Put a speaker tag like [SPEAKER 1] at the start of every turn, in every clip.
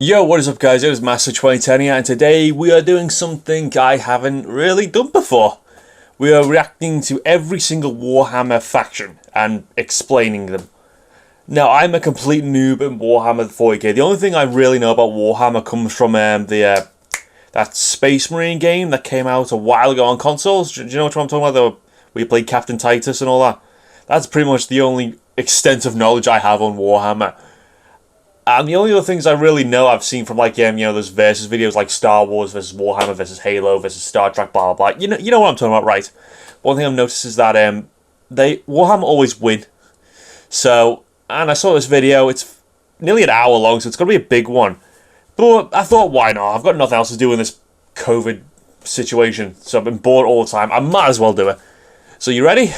[SPEAKER 1] Yo, what is up guys, it is Master 2010 here, and today we are doing something I haven't really done before. We are reacting to every single Warhammer faction and explaining them. Now, I'm a complete noob in Warhammer 40k. The only thing I really know about Warhammer comes from that Space Marine game that came out a while ago on consoles. Do you know what I'm talking about? Where you played Captain Titus and all that? That's pretty much the only extent of knowledge I have on Warhammer. And the only other things I really know I've seen from those versus videos like Star Wars versus Warhammer versus Halo versus Star Trek, blah blah blah. You know what I'm talking about, right? One thing I've noticed is that Warhammer always win. So, and I saw this video. It's nearly an hour long, so it's gonna be a big one. But I thought, why not? I've got nothing else to do in this COVID situation, so I've been bored all the time. I might as well do it. So you ready?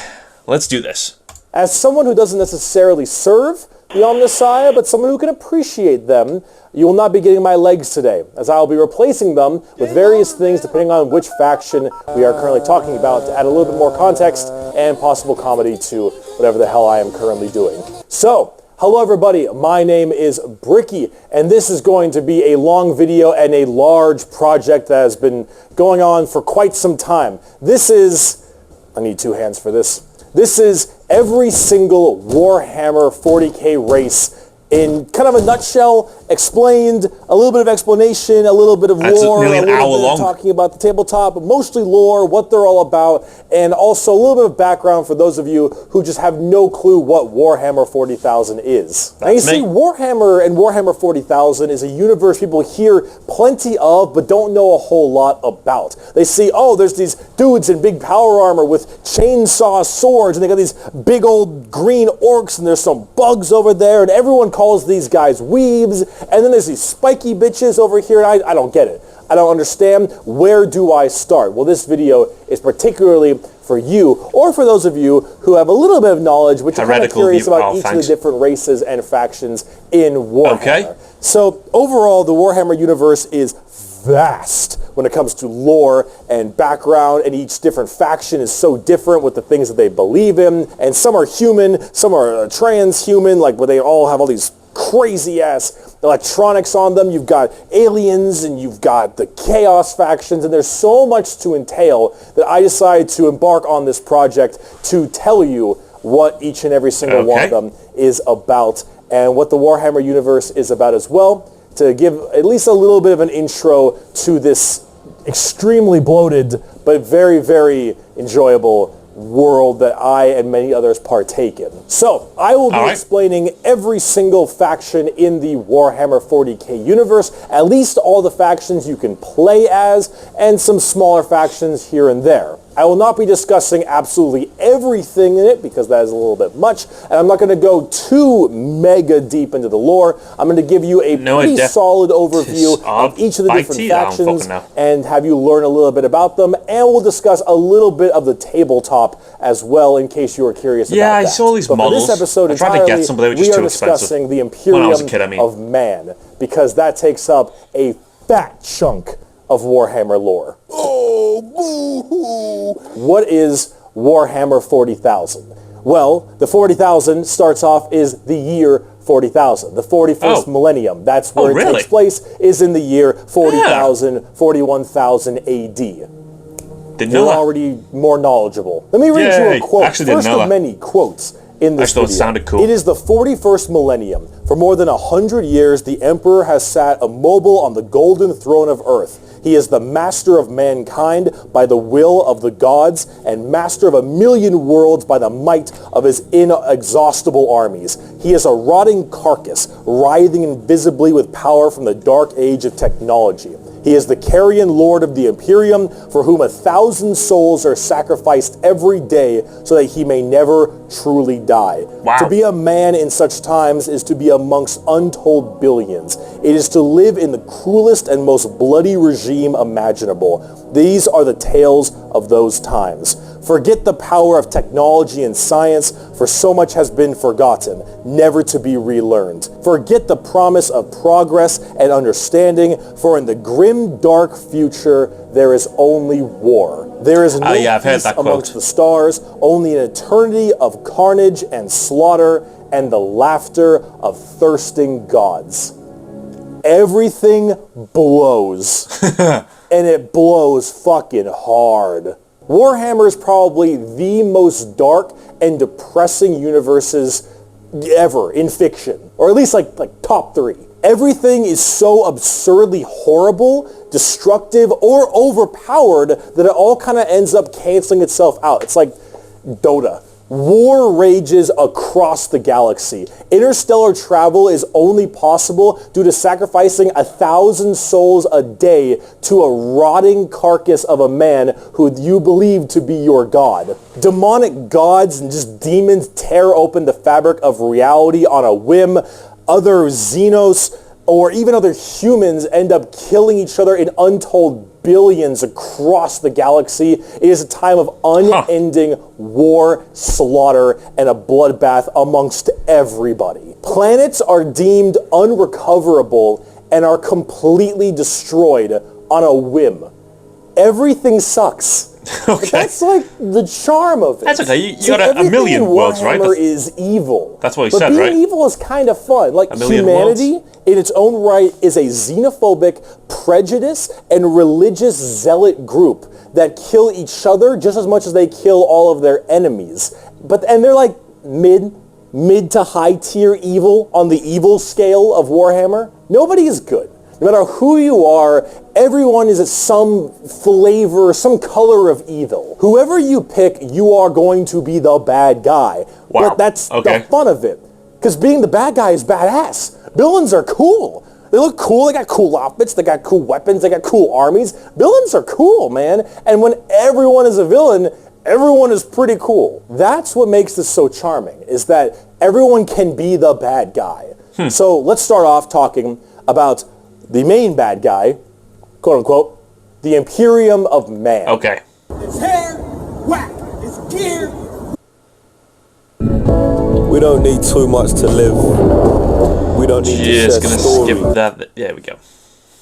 [SPEAKER 1] Let's do this.
[SPEAKER 2] As someone who doesn't necessarily serve the Omnissiah, but someone who can appreciate them, you will not be getting my legs today, as I will be replacing them with various things depending on which faction we are currently talking about to add a little bit more context and possible comedy to whatever the hell I am currently doing. So, hello everybody, my name is Bricky, and this is going to be a long video and a large project that has been going on for quite some time. This is, I need two hands for this. This is every single Warhammer 40k race in kind of a nutshell, explained, a little bit of explanation, a little bit of lore, a little bit of talking about the tabletop, but mostly lore, what they're all about, and also a little bit of background for those of you who just have no clue what Warhammer 40,000 is. Now you see, Warhammer and Warhammer 40,000 is a universe people hear plenty of, but don't know a whole lot about. They see, oh, there's these dudes in big power armor with chainsaw swords, and they got these big old green orcs, and there's some bugs over there, and everyone calls these guys weebs, and then there's these spiky bitches over here, and I don't get it. I don't understand. Where do I start? Well, this video is particularly for you, or for those of you who have a little bit of knowledge, which are kind of curious about each of the different races and factions in Warhammer. Okay. So, overall, the Warhammer universe is vast when it comes to lore and background, and each different faction is so different with the things that they believe in, and some are human, some are transhuman, like where they all have all these crazy ass electronics on them. You've got aliens and you've got the chaos factions, and there's so much to entail that I decided to embark on this project to tell you what each and every single one of them is about, and what the Warhammer universe is about as well, to give at least a little bit of an intro to this extremely bloated but very, very enjoyable world that I and many others partake in. So, I will be explaining every single faction in the Warhammer 40k universe, at least all the factions you can play as, and some smaller factions here and there. I will not be discussing absolutely everything in it, because that is a little bit much, and I'm not going to go too mega deep into the lore. I'm going to give you a pretty solid overview of each of the different factions, and have you learn a little bit about them, and we'll discuss a little bit of the tabletop as well, in case you were curious about that.
[SPEAKER 1] Yeah, I saw these models.
[SPEAKER 2] For this episode entirely, we are discussing the Imperium of Man, because that takes up a fat chunk of Warhammer lore. Oh, boo-hoo! What is Warhammer 40,000? Well, the 40,000 starts off is the year 40,000, the 41st millennium. That's where it takes place, is in the year 40,000, 41,000 AD. You're already more knowledgeable. Let me read you a quote, first of many quotes in this video.
[SPEAKER 1] It sounded cool.
[SPEAKER 2] It is the 41st millennium. For more than 100 years, the Emperor has sat immobile on the golden throne of Earth. He is the master of mankind by the will of the gods, and master of 1,000,000 worlds by the might of his inexhaustible armies. He is a rotting carcass, writhing invisibly with power from the dark age of technology. He is the carrion lord of the Imperium, for whom 1,000 souls are sacrificed every day so that he may never truly die. Wow. To be a man in such times is to be amongst untold billions. It is to live in the cruelest and most bloody regime imaginable. These are the tales of those times. Forget the power of technology and science, for so much has been forgotten, never to be relearned. Forget the promise of progress and understanding, for in the grim, dark future, there is only war. There is no peace amongst the stars, only an eternity of carnage and slaughter, and the laughter of thirsting gods. everything blows. And it blows fucking hard. Warhammer is probably the most dark and depressing universes ever in fiction. Or at least like top 3. Everything is so absurdly horrible, destructive, or overpowered that it all kind of ends up canceling itself out. It's like Dota. War rages across the galaxy. Interstellar travel is only possible due to sacrificing 1,000 souls a day to a rotting carcass of a man who you believe to be your god. Demonic gods and just demons tear open the fabric of reality on a whim. Other Xenos or even other humans end up killing each other in untold billions across the galaxy. It is a time of unending war, slaughter, and a bloodbath amongst everybody. Planets are deemed unrecoverable and are completely destroyed on a whim. Everything sucks.
[SPEAKER 1] Okay.
[SPEAKER 2] But that's like the charm of it.
[SPEAKER 1] That's okay. You got a million worlds, right?
[SPEAKER 2] Warhammer is evil.
[SPEAKER 1] That's what he said,
[SPEAKER 2] But
[SPEAKER 1] right?
[SPEAKER 2] being evil is kind of fun. Like humanity, in its own right, is a xenophobic, prejudice, and religious zealot group that kill each other just as much as they kill all of their enemies. And they're like mid to high tier evil on the evil scale of Warhammer. Nobody is good. No matter who you are, everyone is some flavor, some color of evil. Whoever you pick, you are going to be the bad guy.
[SPEAKER 1] Wow.
[SPEAKER 2] But that's the fun of it. Because being the bad guy is badass. Villains are cool. They look cool, they got cool outfits, they got cool weapons, they got cool armies. Villains are cool, man. And when everyone is a villain, everyone is pretty cool. That's what makes this so charming, is that everyone can be the bad guy. So let's start off talking about the main bad guy, quote unquote, the Imperium of Man.
[SPEAKER 1] Okay.
[SPEAKER 3] It's hair, whack, it's gear.
[SPEAKER 4] We don't need too much to live. We don't need to share
[SPEAKER 1] Just gonna
[SPEAKER 4] story.
[SPEAKER 1] skip that. There we go.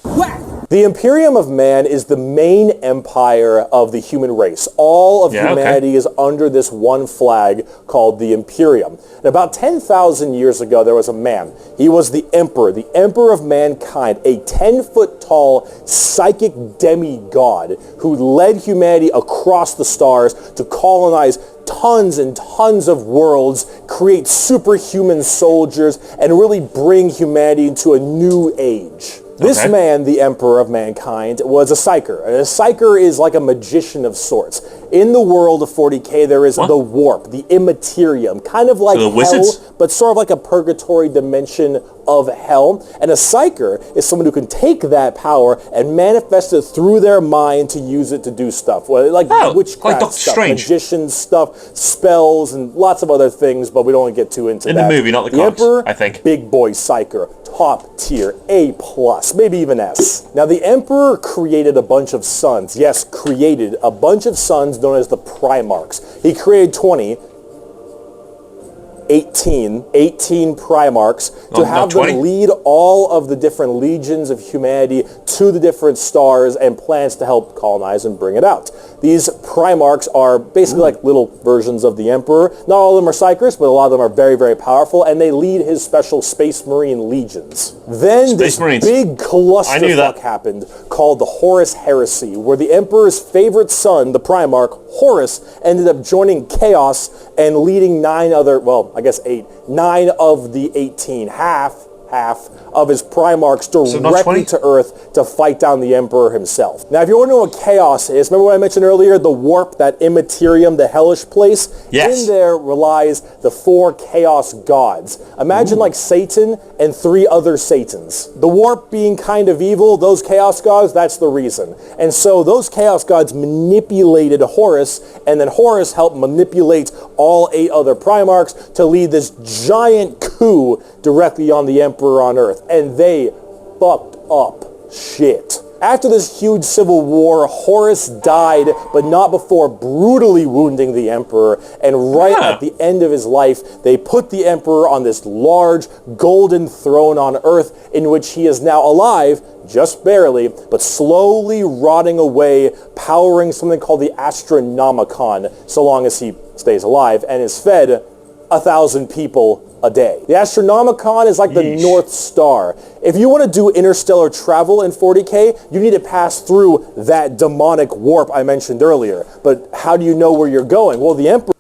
[SPEAKER 3] Whack.
[SPEAKER 2] The Imperium of Man is the main empire of the human race. All of humanity is under this one flag called the Imperium. And about 10,000 years ago, there was a man. He was the Emperor of mankind, a 10-foot tall psychic demigod who led humanity across the stars to colonize tons and tons of worlds, create superhuman soldiers, and really bring humanity into a new age. This man, the Emperor of Mankind, was a psyker. A psyker is like a magician of sorts. In the world of 40K, there is the warp, the immaterium, kind of like hell, but sort of like a purgatory dimension of hell. And a psyker is someone who can take that power and manifest it through their mind to use it to do stuff. Like witchcraft
[SPEAKER 1] like
[SPEAKER 2] stuff,
[SPEAKER 1] Strange.
[SPEAKER 2] magician stuff, spells, and lots of other things, but we don't want to get too into that.
[SPEAKER 1] In the movie, not the comics,
[SPEAKER 2] Emperor,
[SPEAKER 1] I think.
[SPEAKER 2] Big boy psyker, top tier, A+, maybe even S. Now, the Emperor created a bunch of sons. Yes, created a bunch of sons known as the Primarchs. He created 18 Primarchs to have them lead all of the different legions of humanity to the different stars and planets to help colonize and bring it out. These Primarchs are basically like little versions of the Emperor. Not all of them are psychers, but a lot of them are very, very powerful, and they lead his special Space Marine legions. Then this big clusterfuck happened called the Horus Heresy, where the Emperor's favorite son, the Primarch, Horus, ended up joining Chaos and leading 9 of the 18, half of his Primarchs directly to Earth to fight down the Emperor himself. Now, if you're wondering what Chaos is, remember what I mentioned earlier, the warp, that immaterium, the hellish place?
[SPEAKER 1] Yes.
[SPEAKER 2] In there relies the 4 Chaos gods. Imagine like Satan and 3 other Satans. The warp being kind of evil, those Chaos gods, that's the reason. And so those Chaos gods manipulated Horus, and then Horus helped manipulate all 8 other Primarchs to lead this giant coup directly on the Emperor on Earth. And they fucked up shit. After this huge civil war, Horus died, but not before brutally wounding the Emperor. And right at the end of his life, they put the Emperor on this large golden throne on Earth, in which he is now alive, just barely, but slowly rotting away, powering something called the Astronomicon, so long as he stays alive, and is fed 1,000 people a day. The Astronomicon is like the North Star. If you want to do interstellar travel in 40K, you need to pass through that demonic warp I mentioned earlier. But how do you know where you're going? Well, the Emperor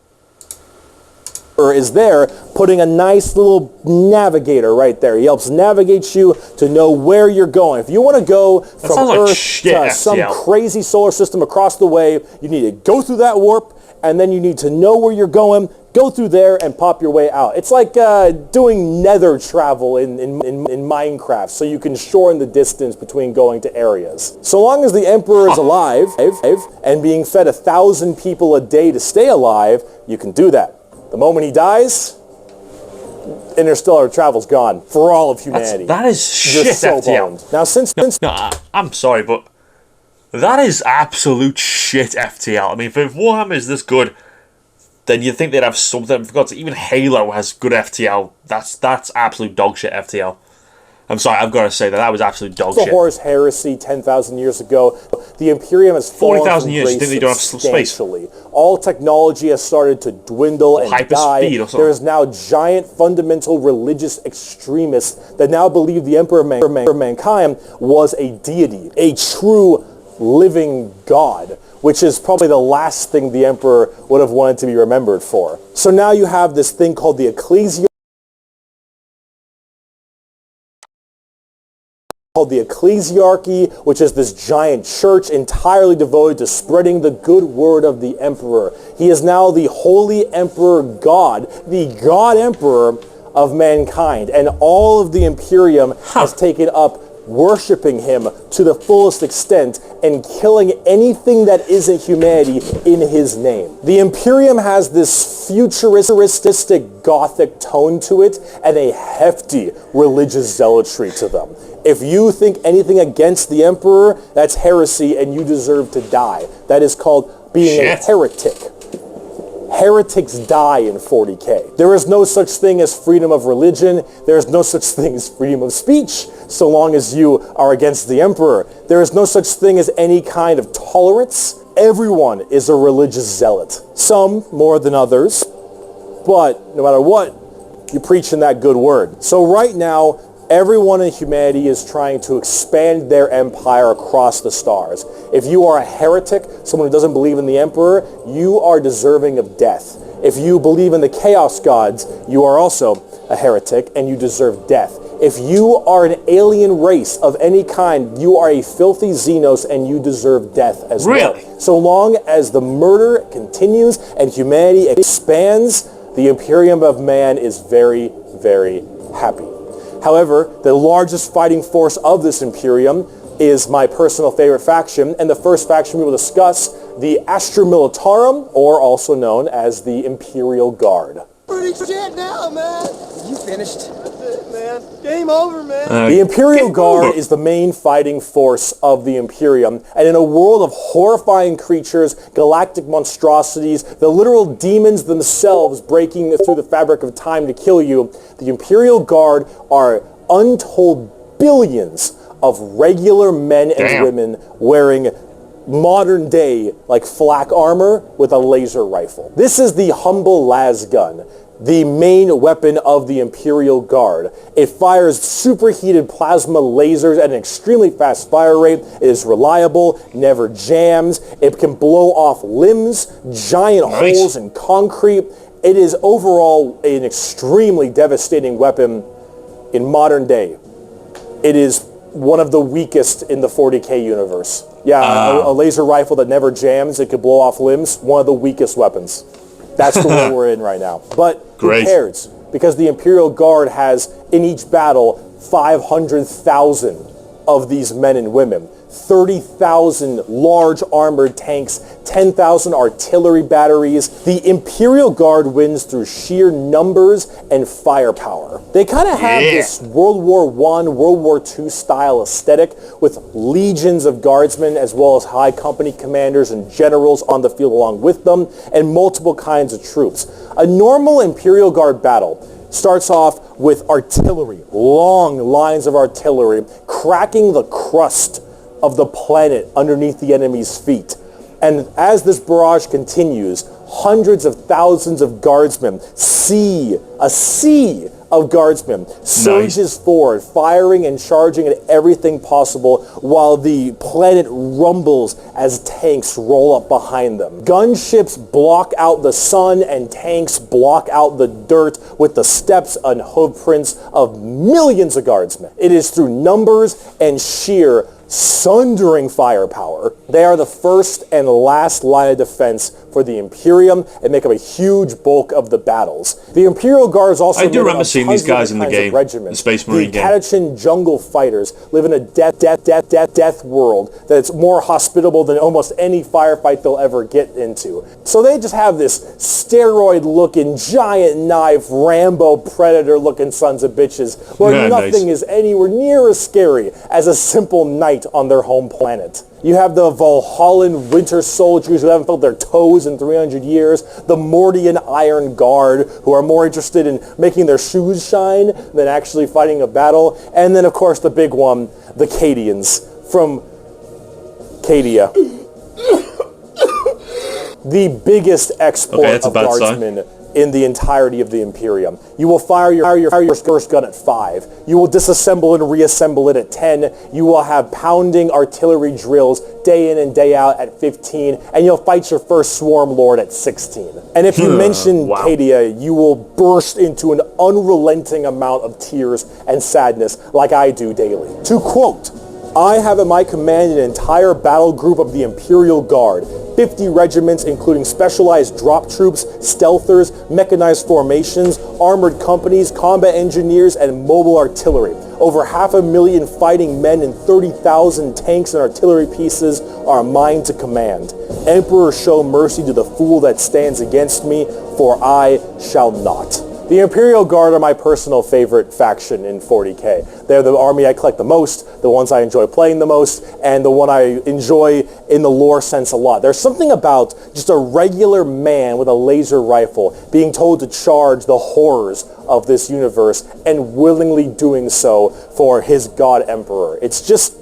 [SPEAKER 2] is there putting a nice little navigator right there. He helps navigate you to know where you're going. If you want to go from Earth to some crazy solar system across the way, you need to go through that warp, and then you need to know where you're going, go through there, and pop your way out. It's like doing nether travel in Minecraft, so you can shorten the distance between going to areas. So long as the Emperor is alive and being fed 1,000 people a day to stay alive, you can do that. The moment he dies, interstellar travel's gone for all of humanity.
[SPEAKER 1] That is shit, FTL.
[SPEAKER 2] Now, since
[SPEAKER 1] no, I'm sorry, but that is absolute shit, FTL. I mean, if Warhammer is this good, then you'd think they'd have something. I forgot, even Halo has good FTL. That's absolute dog shit, FTL. I'm sorry, I've got to say that was absolute dog shit.
[SPEAKER 2] The Horus Heresy 10,000 years ago, the Imperium has fallen
[SPEAKER 1] 40,000 years, you think they don't have space?
[SPEAKER 2] All technology has started to dwindle and die. There is now giant fundamental religious extremists that now believe the Emperor of Mankind was a deity, a true living god, which is probably the last thing the Emperor would have wanted to be remembered for. So now you have this thing called the Ecclesiarchy, which is this giant church entirely devoted to spreading the good word of the Emperor. He is now the Holy Emperor God, the God Emperor of mankind, and all of the Imperium has taken up worshipping him to the fullest extent and killing anything that isn't humanity in his name. The Imperium has this futuristic Gothic tone to it and a hefty religious zealotry to them. If you think anything against the Emperor, that's heresy and you deserve to die. That is called being a heretic. Heretics die in 40K. There is no such thing as freedom of religion. There is no such thing as freedom of speech, so long as you are against the Emperor. There is no such thing as any kind of tolerance. Everyone is a religious zealot. Some more than others, but no matter what, you're preaching that good word. So right now, everyone in humanity is trying to expand their empire across the stars. If you are a heretic, someone who doesn't believe in the Emperor, you are deserving of death. If you believe in the Chaos Gods, you are also a heretic and you deserve death. If you are an alien race of any kind, you are a filthy Xenos and you deserve death as well. So long as the murder continues and humanity expands, the Imperium of Man is very, very happy. However, the largest fighting force of this Imperium is my personal favorite faction, and the first faction we will discuss, the Astra Militarum, or also known as the Imperial Guard.
[SPEAKER 3] Pretty shit now, man. You finished. That's it, man. Game over, man.
[SPEAKER 2] The Imperial Guard is the main fighting force of the Imperium, and in a world of horrifying creatures, galactic monstrosities, the literal demons themselves breaking through the fabric of time to kill you, the Imperial Guard are untold billions of regular men and women wearing modern day like flak armor with a laser rifle. This is the humble las gun, the main weapon of the Imperial Guard. It fires superheated plasma lasers at an extremely fast fire rate. It is reliable, never jams. It can blow off limbs, giant holes in concrete. It is overall an extremely devastating weapon in modern day. It is one of the weakest in the 40K universe. Yeah, a laser rifle that never jams, it could blow off limbs, one of the weakest weapons. That's the world we're in right now. But who cares? Because the Imperial Guard has, in each battle, 500,000 of these men and women. 30,000 large armored tanks, 10,000 artillery batteries. The Imperial Guard wins through sheer numbers and firepower. They kind of have this World War I, World War II style aesthetic with legions of guardsmen as well as high company commanders and generals on the field along with them and multiple kinds of troops. A normal Imperial Guard battle starts off with artillery, long lines of artillery, cracking the crust of the planet underneath the enemy's feet. And as this barrage continues, hundreds of thousands of guardsmen. A sea of guardsmen surges forward, firing and charging at everything possible while the planet rumbles as tanks roll up behind them. Gunships block out the sun and tanks block out the dirt with the steps and hoof prints of millions of guardsmen. It is through numbers and sheer sundering firepower. They are the first and last line of defense for the Imperium and make up a huge bulk of the battles. The Imperial Guards also
[SPEAKER 1] I do remember seeing these guys in the game, the Space Marine game.
[SPEAKER 2] The Catachan jungle fighters live in a death world that's more hospitable than almost any firefight they'll ever get into. So they just have this steroid-looking, giant knife, Rambo Predator-looking sons of bitches where nothing is anywhere near as scary as a simple knight on their home planet. You have the Valhallan Winter Soldiers who haven't felt their toes in 300 years, the Mordian Iron Guard who are more interested in making their shoes shine than actually fighting a battle, and then of course the big one, the Cadians from Cadia. The biggest export of guardsmen in the entirety of the Imperium. You will fire your first gun at 5. You will disassemble and reassemble it at 10. You will have pounding artillery drills day in and day out at 15. And you'll fight your first Swarm Lord at 16. And if you mention Cadia, you will burst into an unrelenting amount of tears and sadness like I do daily. To quote, I have at my command an entire battle group of the Imperial Guard, 50 regiments including specialized drop troops, stealthers, mechanized formations, armored companies, combat engineers, and mobile artillery. Over 500,000 fighting men and 30,000 tanks and artillery pieces are mine to command. Emperor, show mercy to the fool that stands against me, for I shall not. The Imperial Guard are my personal favorite faction in 40k. They're the army I collect the most, the ones I enjoy playing the most, and the one I enjoy in the lore sense a lot. There's something about just a regular man with a laser rifle being told to charge the horrors of this universe and willingly doing so for his god emperor. It's just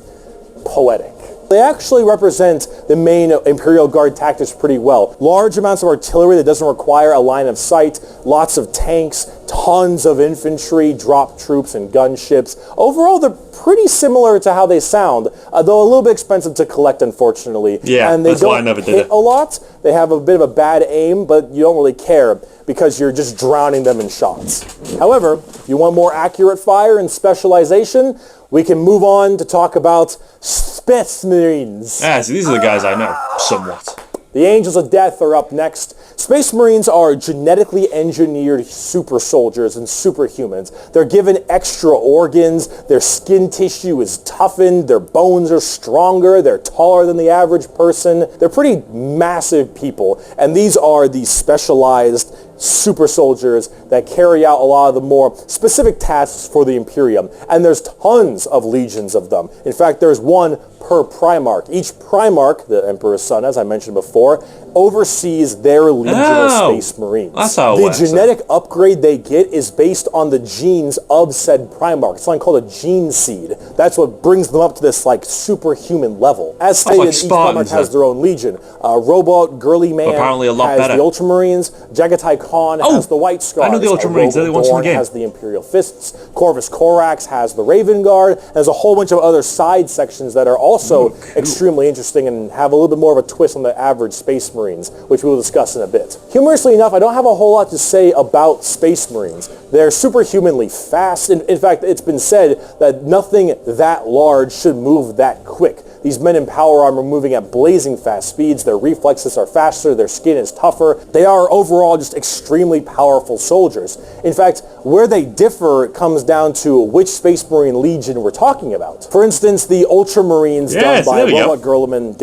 [SPEAKER 2] poetic. They actually represent the main Imperial Guard tactics pretty well. Large amounts of artillery that doesn't require a line of sight, lots of tanks, tons of infantry, drop troops, and gunships. Overall, they're pretty similar to how they sound, though a little bit expensive to collect, unfortunately.
[SPEAKER 1] Yeah,
[SPEAKER 2] and they
[SPEAKER 1] that's
[SPEAKER 2] don't
[SPEAKER 1] why I never did
[SPEAKER 2] hit a lot. They have a bit of a bad aim, but you don't really care because you're just drowning them in shots. However, if you want more accurate fire and specialization, we can move on to talk about Space Marines.
[SPEAKER 1] Ah, so these are the guys I know, somewhat.
[SPEAKER 2] The Angels of Death are up next. Space Marines are genetically engineered super soldiers and superhumans. They're given extra organs, their skin tissue is toughened, their bones are stronger, they're taller than the average person. They're pretty massive people, and these are the specialized super soldiers that carry out a lot of the more specific tasks for the Imperium. And there's tons of legions of them. In fact, there's one per Primarch. Each Primarch, the Emperor's son, as I mentioned before, oversees their legion of Space Marines.
[SPEAKER 1] That's how it works.
[SPEAKER 2] The genetic upgrade they get is based on the genes of said Primarch. It's something called a gene seed. That's what brings them up to this like superhuman level. As stated,
[SPEAKER 1] like
[SPEAKER 2] each
[SPEAKER 1] Spartans,
[SPEAKER 2] Primarch has their own legion. Robot Girly Man
[SPEAKER 1] apparently a lot
[SPEAKER 2] has
[SPEAKER 1] better.
[SPEAKER 2] the Ultramarines. Jagatai Khan has the White Scars.
[SPEAKER 1] I know the Ultramarines. They're the ones from the game.
[SPEAKER 2] Has the Imperial Fists. Corvus Corax has the Raven Guard. There's a whole bunch of other side sections that are also extremely interesting and have a little bit more of a twist on the average Space Marines, which we will discuss in a bit. Humorously enough, I don't have a whole lot to say about Space Marines. They're superhumanly fast. In fact, it's been said that nothing that large should move that quick. These men in power armor moving at blazing fast speeds. Their reflexes are faster. Their skin is tougher. They are overall just extremely powerful soldiers. In fact, where they differ comes down to which Space Marine Legion we're talking about. For instance, the Ultramarines done by Robot Gilliman,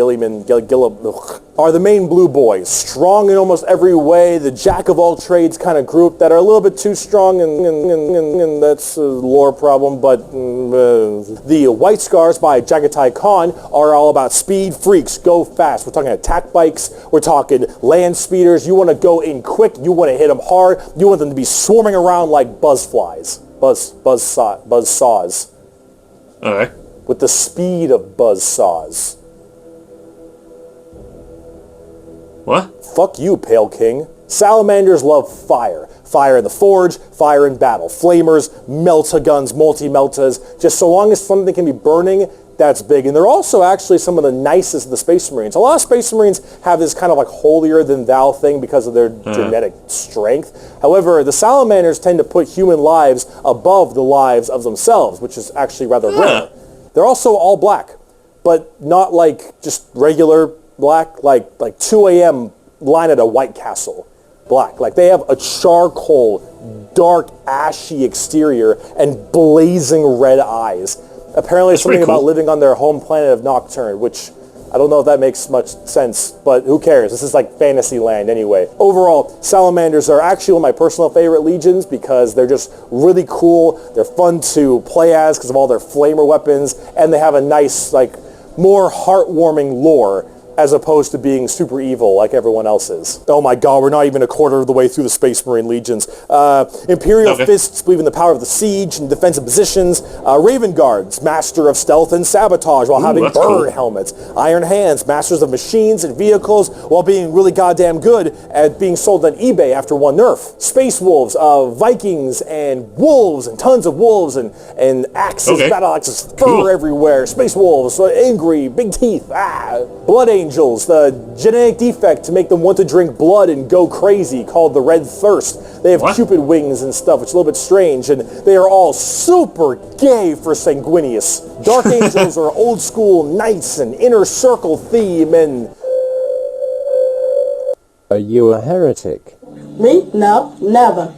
[SPEAKER 2] are the main blue boys. Strong in almost every way. The jack of all trades kind of group that are a little bit too strong and that's a lore problem, but the White Scars by Jagatai Khan are all about speed freaks, go fast. We're talking attack bikes, we're talking land speeders. You want to go in quick, you want to hit them hard, you want them to be swarming around like buzzflies. Buzz saws.
[SPEAKER 1] Alright.
[SPEAKER 2] With the speed of buzz saws.
[SPEAKER 1] What?
[SPEAKER 2] Fuck you, Pale King. Salamanders love fire. Fire in the forge, fire in battle. Flamers, melta-guns, multi-meltas. Just so long as something can be burning, that's big. And they're also actually some of the nicest of the Space Marines. A lot of Space Marines have this kind of like holier-than-thou thing because of their genetic strength. However, the Salamanders tend to put human lives above the lives of themselves, which is actually rather rare. They're also all black, but not like just regular black, like 2 a.m. line at a White Castle black. Like they have a charcoal, dark, ashy exterior and blazing red eyes. Apparently
[SPEAKER 1] That's
[SPEAKER 2] something
[SPEAKER 1] cool.
[SPEAKER 2] about living on their home planet of Nocturne, which I don't know if that makes much sense, but who cares? This is like fantasy land anyway. Overall, Salamanders are actually one of my personal favorite legions because they're just really cool. They're fun to play as because of all their flamer weapons, and they have a nice, like, more heartwarming lore as opposed to being super evil like everyone else is. Oh my god, we're not even a quarter of the way through the Space Marine legions. Imperial Fists believe in the power of the siege and defensive positions. Raven Guards, master of stealth and sabotage while having bird helmets. Iron Hands, masters of machines and vehicles while being really goddamn good at being sold on eBay after one nerf. Space Wolves, Vikings and wolves and tons of wolves and axes, battle axes, fur everywhere. Space Wolves, angry, big teeth, Blood Angels, the genetic defect to make them want to drink blood and go crazy called the Red Thirst. They have Cupid wings and stuff, which is a little bit strange, and they are all super gay for Sanguinius. Dark Angels are old school knights and inner circle theme and...
[SPEAKER 5] Are you a heretic?
[SPEAKER 6] Me? No, never.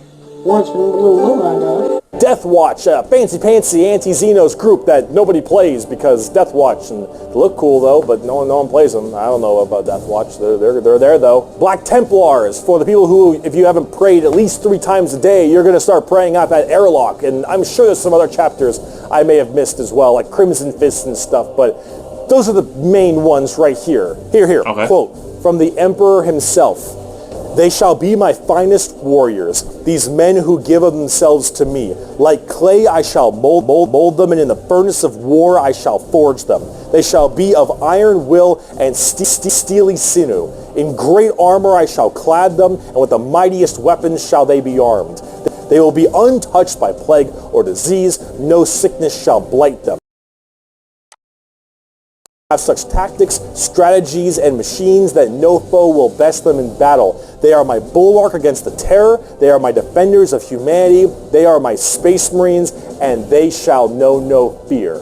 [SPEAKER 6] Once in a blue moon, I know.
[SPEAKER 2] Death Watch, a fancy anti-Xenos group that nobody plays because Death Watch, and they look cool though, but no one plays them. I don't know about Death Watch. They're there though. Black Templars, for the people who, if you haven't prayed at least 3 times a day, you're going to start praying out that airlock, and I'm sure there's some other chapters I may have missed as well, like Crimson Fists and stuff, but those are the main ones right here. Here, quote, from the Emperor himself. They shall be my finest warriors, these men who give of themselves to me. Like clay I shall mold them, and in the furnace of war I shall forge them. They shall be of iron will and steely sinew. In great armor I shall clad them, and with the mightiest weapons shall they be armed. They will be untouched by plague or disease, no sickness shall blight them. Have such tactics, strategies, and machines that no foe will best them in battle. They are my bulwark against the terror. They are my defenders of humanity. They are my Space Marines, and they shall know no fear.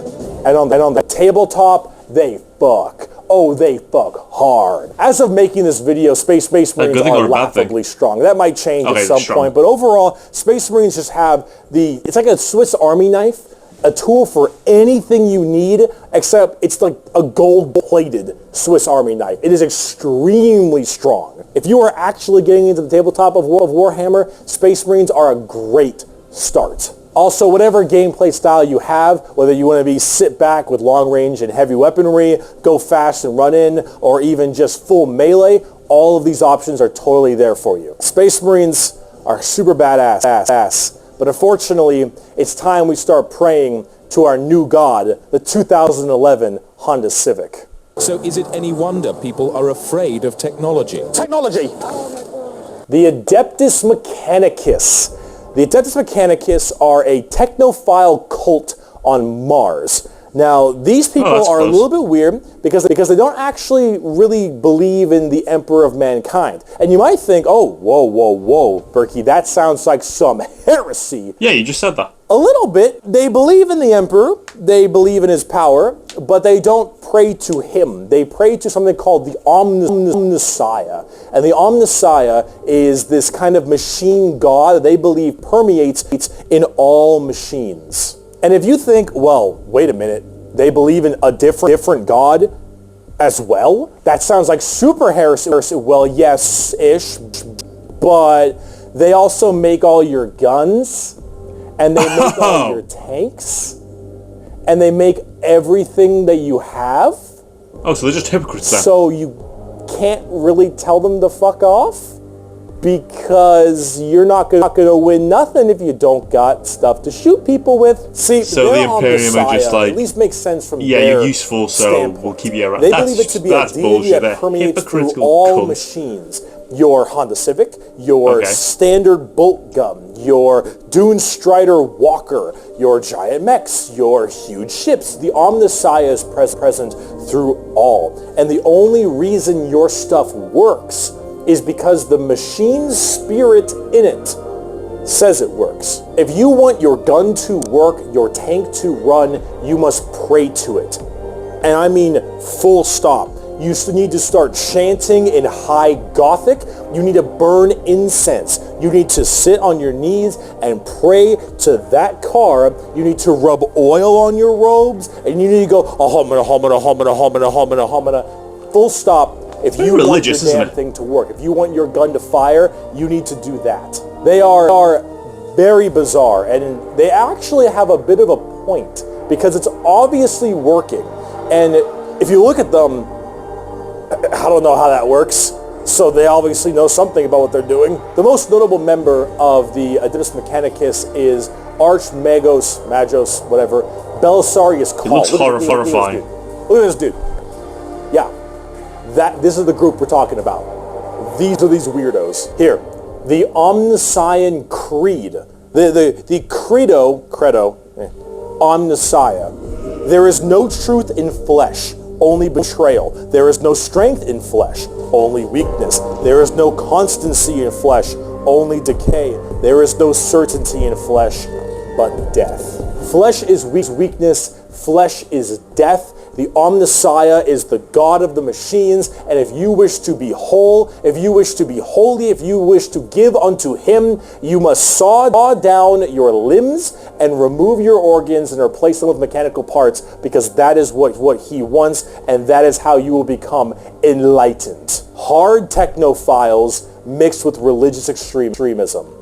[SPEAKER 2] And on the tabletop, they fuck. Oh, they fuck hard. As of making this video, Space Marines are laughably strong. That might change at some point, but overall, Space Marines just have it's like a Swiss Army knife. A tool for anything you need, except it's like a gold-plated Swiss Army knife. It is extremely strong. If you are actually getting into the tabletop of Warhammer, Space Marines are a great start. Also, whatever gameplay style you have, whether you want to be sit back with long range and heavy weaponry, go fast and run in, or even just full melee, all of these options are totally there for you. Space Marines are super badass. But unfortunately, it's time we start praying to our new god, the 2011 Honda Civic.
[SPEAKER 7] So is it any wonder people are afraid of technology?
[SPEAKER 2] Technology! The Adeptus Mechanicus. The Adeptus Mechanicus are a technophile cult on Mars. Now, these people are a little bit weird because they don't actually really believe in the Emperor of Mankind. And you might think, oh, whoa, Berkey, that sounds like some heresy.
[SPEAKER 1] Yeah, you just said that.
[SPEAKER 2] A little bit. They believe in the Emperor, they believe in his power, but they don't pray to him. They pray to something called the Omnissiah. And the Omnissiah is this kind of machine god that they believe permeates in all machines. And if you think, well, wait a minute, they believe in a different god as well? That sounds like super heresy. Well, yes-ish, but they also make all your guns, and they make all your tanks, and they make everything that you have.
[SPEAKER 1] Oh, so they're just hypocrites then.
[SPEAKER 2] So you can't really tell them to fuck off? Because you're not gonna win nothing if you don't got stuff to shoot people with. See,
[SPEAKER 1] so the Imperium are just like,
[SPEAKER 2] at least makes sense from
[SPEAKER 1] yeah,
[SPEAKER 2] their
[SPEAKER 1] you're useful, so
[SPEAKER 2] standpoint.
[SPEAKER 1] we'll keep you around.
[SPEAKER 2] They believe it to be a deity that permeates through all machines. Your Honda Civic, your standard bolt gun, your Dune Strider Walker, your giant mechs, your huge ships. The Omnissiah is present through all. And the only reason your stuff works is because the machine's spirit in it says it works. If you want your gun to work, your tank to run, you must pray to it. And I mean full stop. You need to start chanting in high Gothic. You need to burn incense. You need to sit on your knees and pray to that car. You need to rub oil on your robes. And you need to go, ahomina, homina, homina, homina, homina, homina. Full stop. If you want your damn thing to work, if you want your gun to fire, you need to do that. They are very bizarre, and they actually have a bit of a point, because it's obviously working. And if you look at them, I don't know how that works, so they obviously know something about what they're doing. The most notable member of the Adeptus Mechanicus is Magos, whatever, Belisarius Call.
[SPEAKER 1] It looks horrifying.
[SPEAKER 2] Look at this dude. Yeah. This is the group we're talking about. These are these weirdos. Here, the Omnissiah Creed. The credo, Omnissiah. There is no truth in flesh, only betrayal. There is no strength in flesh, only weakness. There is no constancy in flesh, only decay. There is no certainty in flesh, but death. Flesh is weakness. Flesh is death. The Omnissiah is the god of the machines, and if you wish to be whole, if you wish to be holy, if you wish to give unto him, you must saw down your limbs and remove your organs and replace them with mechanical parts, because that is what he wants, and that is how you will become enlightened. Hard technophiles mixed with religious extremism.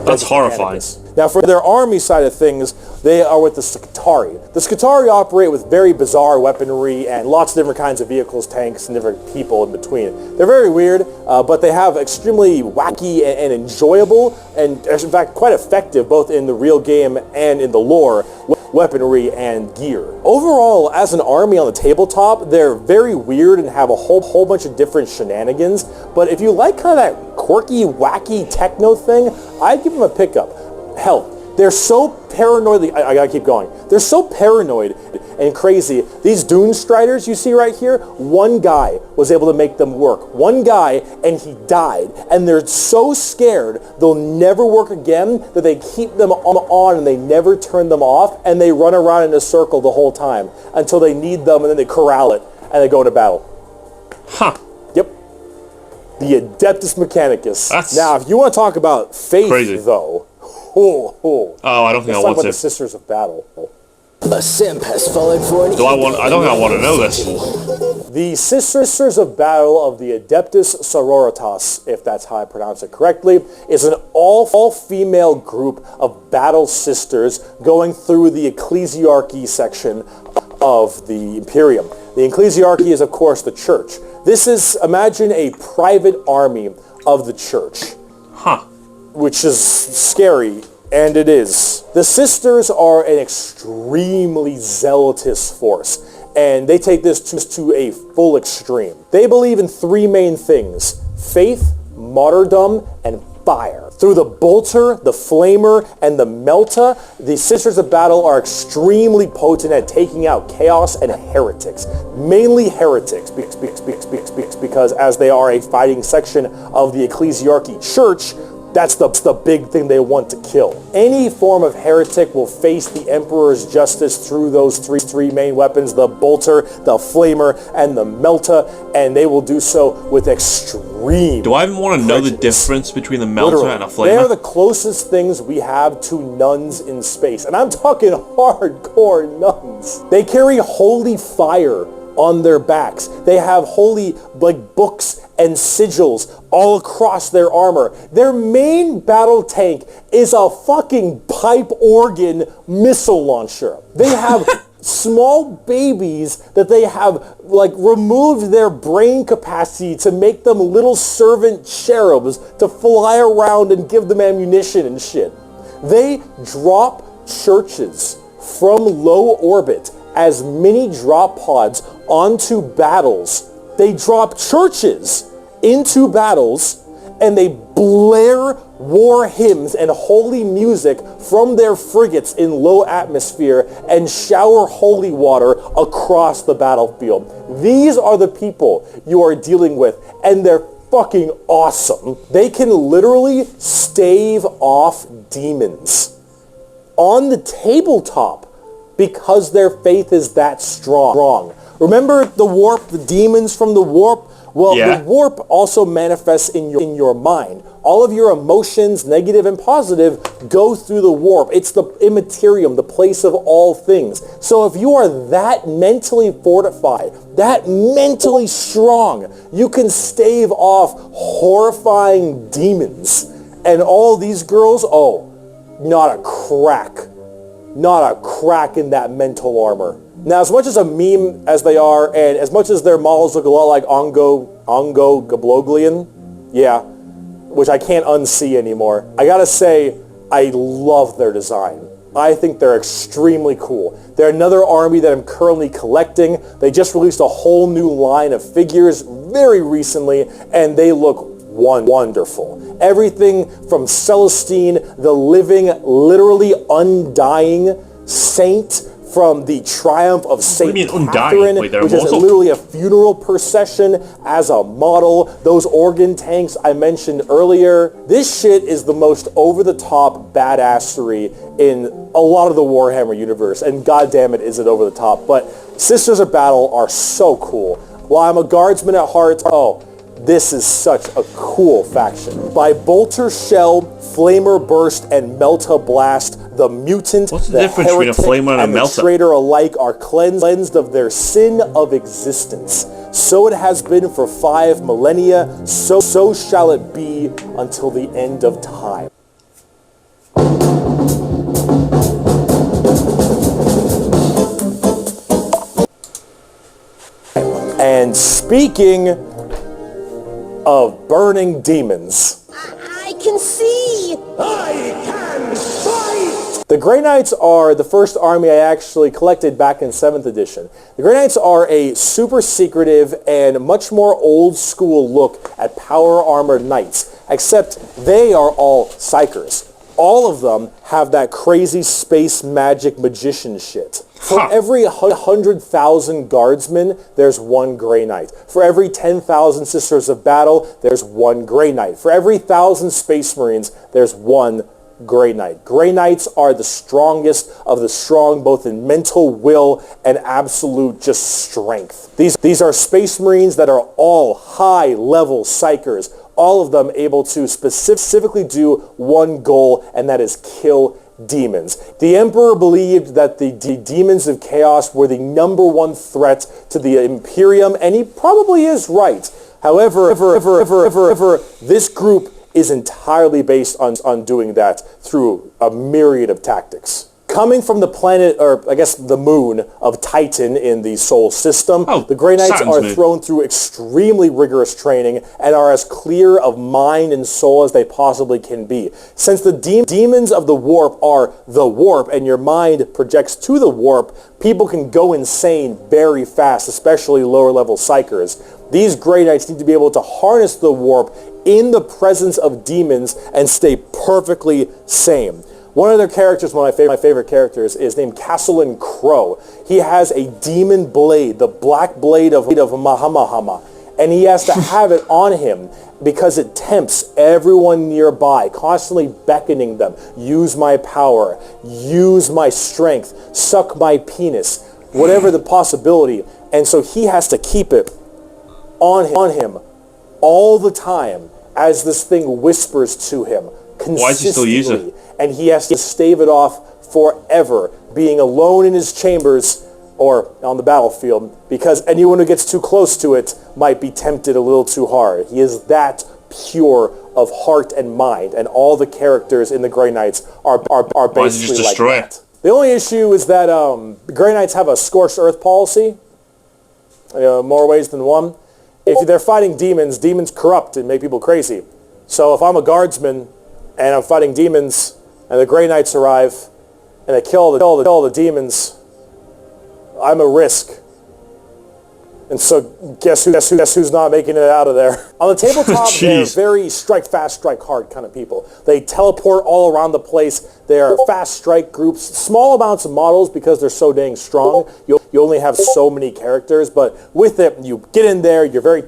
[SPEAKER 1] That's horrifying.
[SPEAKER 2] Now, for their army side of things, they are with the Scutari. The Scutari operate with very bizarre weaponry and lots of different kinds of vehicles, tanks, and different people in between. They're very weird, but they have extremely wacky and enjoyable, and in fact quite effective, both in the real game and in the lore, weaponry and gear. Overall, as an army on the tabletop, they're very weird and have a whole bunch of different shenanigans, but if you like kind of that quirky, wacky techno thing, I'd give them a pickup. Hell, they're so paranoid, I gotta keep going. They're so paranoid and crazy. These Dune Striders you see right here, one guy was able to make them work. One guy, and he died. And they're so scared they'll never work again that they keep them on and they never turn them off, and they run around in a circle the whole time until they need them, and then they corral it and they go into battle.
[SPEAKER 1] Huh.
[SPEAKER 2] Yep. The Adeptus Mechanicus. Now, if you want to talk about faith, though,
[SPEAKER 1] I don't think I want to.
[SPEAKER 2] The Sisters of Battle.
[SPEAKER 3] A simp has fallen for an
[SPEAKER 1] I don't think I want to know this.
[SPEAKER 2] The Sisters of Battle of the Adeptus Sororitas, if that's how I pronounce it correctly, is an all-female group of battle sisters going through the ecclesiarchy section of the Imperium. The ecclesiarchy is, of course, the church. This is, imagine a private army of the church.
[SPEAKER 1] Huh.
[SPEAKER 2] Which is scary, and it is. The sisters are an extremely zealotous force, and they take this to a full extreme. They believe in three main things: faith, martyrdom, and fire. Through the bolter, the flamer, and the melta, the Sisters of Battle are extremely potent at taking out chaos and heretics. Mainly heretics, because as they are a fighting section of the ecclesiarchy church, that's the big thing they want to kill. Any form of heretic will face the Emperor's justice through those three main weapons: the bolter, the flamer, and the melta, and they will do so with extreme
[SPEAKER 1] Do I even want to know the difference between the melter and a flamer?
[SPEAKER 2] They are the closest things we have to nuns in space, and I'm talking hardcore nuns. They carry holy fire on their backs. They have holy books and sigils all across their armor. Their main battle tank is a fucking pipe organ missile launcher. They have small babies that they have like removed their brain capacity to make them little servant cherubs to fly around and give them ammunition and shit. They drop churches from low orbit as mini drop pods onto battles. They drop churches into battles and they blare war hymns and holy music from their frigates in low atmosphere and shower holy water across the battlefield. These are the people you are dealing with, and they're fucking awesome. They can literally stave off demons on the tabletop because their faith is that strong. Remember the warp, the demons from the warp? Well, the warp also manifests in your mind. All of your emotions, negative and positive, go through the warp. It's the immaterium, the place of all things. So if you are that mentally fortified, that mentally strong, you can stave off horrifying demons. And all these girls, not a crack. Not a crack in that mental armor. Now, as much as a meme as they are, and as much as their models look a lot like Ongo Gabloglian, which I can't unsee anymore, I gotta say, I love their design. I think they're extremely cool. They're another army that I'm currently collecting. They just released a whole new line of figures very recently, and they look wonderful. Everything from Celestine, the living, literally undying saint from the triumph of Saint Catherine, which is literally a funeral procession as a model. Those organ tanks I mentioned earlier. This shit is the most over-the-top badassery in a lot of the Warhammer universe, and goddamn it is it over the top. But Sisters of Battle are so cool. While I'm a guardsman at heart, this is such a cool faction. By Bolter Shell, Flamer Burst, and Melta Blast, the mutant, the heretic, and the traitor alike are cleansed of their sin of existence. So it has been for 5 millennia, so shall it be until the end of time. And speaking of burning demons,
[SPEAKER 6] I can see!
[SPEAKER 3] I can fight!
[SPEAKER 2] The Grey Knights are the first army I actually collected back in 7th edition. The Grey Knights are a super secretive and much more old school look at power armored knights, except they are all psychers. All of them have that crazy space magic magician shit. For every 100,000 guardsmen, there's one Grey Knight. For every 10,000 Sisters of Battle, there's one Grey Knight. For every 1,000 Space Marines, there's one Grey Knight. Grey Knights are the strongest of the strong, both in mental will and absolute just strength. These are Space Marines that are all high-level psychers, all of them able to specifically do one goal, and that is kill demons. The Emperor believed that the demons of chaos were the #1 threat to the Imperium, and he probably is right. However, this group is entirely based on doing that through a myriad of tactics. Coming from the planet, or I guess the moon, of Titan in the Sol system, the Grey Knights are thrown through extremely rigorous training and are as clear of mind and soul as they possibly can be. Since the demons of the warp are the warp and your mind projects to the warp, people can go insane very fast, especially lower level psychers. These Grey Knights need to be able to harness the warp in the presence of demons and stay perfectly sane. One of their characters, one of my favorite characters, is named Castellan Crow. He has a demon blade, the black blade of Mahamahama, and he has to have it on him because it tempts everyone nearby, constantly beckoning them. Use my power, use my strength, suck my penis, whatever the possibility. And so he has to keep it on him all the time as this thing whispers to him consistently.
[SPEAKER 1] Why does he still use it?
[SPEAKER 2] And he has to stave it off forever, being alone in his chambers or on the battlefield, because anyone who gets too close to it might be tempted a little too hard. He is that pure of heart and mind, and all the characters in the Grey Knights are basically like that. The only issue is that Grey Knights have a scorched earth policy, more ways than one. If they're fighting demons, demons corrupt and make people crazy. So if I'm a guardsman and I'm fighting demons and the Grey Knights arrive and they kill the demons, I'm a risk. And so guess who's not making it out of there? On the tabletop, they're very strike fast, strike hard kind of people. They teleport all around the place. They're fast strike groups, small amounts of models because they're so dang strong. You only have so many characters, but with it, you get in there, you're very